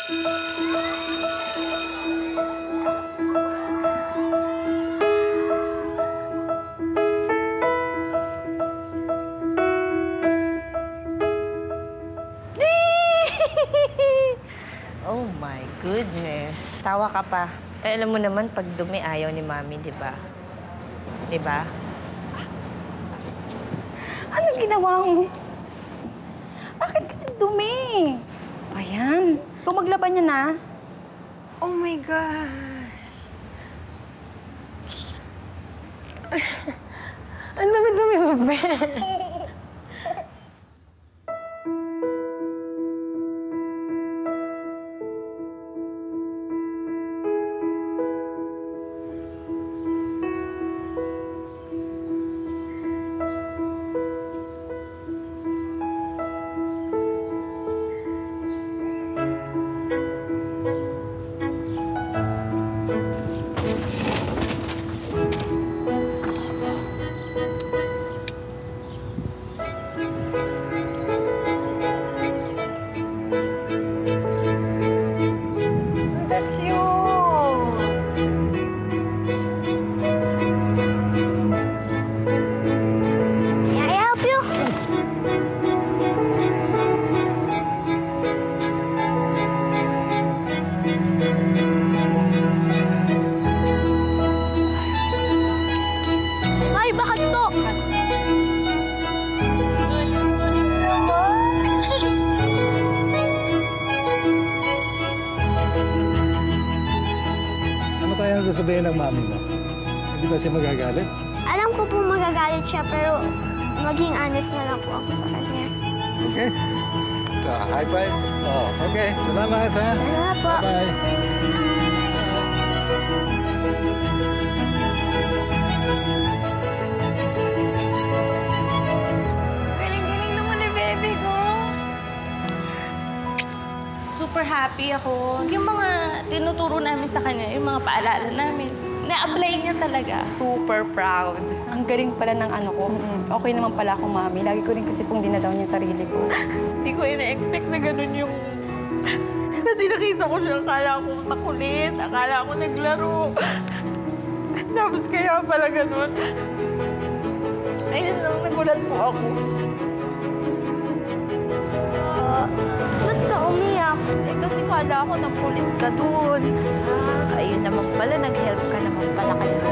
Oh my goodness. Tawa ka pa. Eh, alam mo naman, pag dumi, ayaw ni Mami, di ba? Di ba? Anong ginawa mo? Bakit ka dumi? Ayan. Kung maglaban niya na. Oh my gosh. Ang dumi-dumi mo, Ben. That's you. May I help you? Ay, bakit to? Ano kaya ang sasabihin ng mami mo? Hindi ba siya magagalit? Alam ko po magagalit siya, pero maging honest na lang po ako sa kanya. Okay. High five? Oo. Okay. Salamat, ha? Salamat po. Bye-bye. Galing-galing naman ni baby ko. Super happy ako. Yung mga tinuturo namin sa kanya, yung mga paalala namin, na-apply niya talaga. Super proud. Ang galing pala ng ano ko. Okay naman pala ako, Mami. Lagi ko rin kasi pong dinadown yung sarili ko. Hindi ko ina-expect na ganun yung... Kasi nakita ko siya, akala ko makulit, akala ko naglaro. Tapos kaya pala ganun. Ayun lang, nagulat po ako. Ba't ka umiyak? Eh, kasi kala ko nakulit ka dun. Ayun naman pala, nag-help ka naman pala kayo.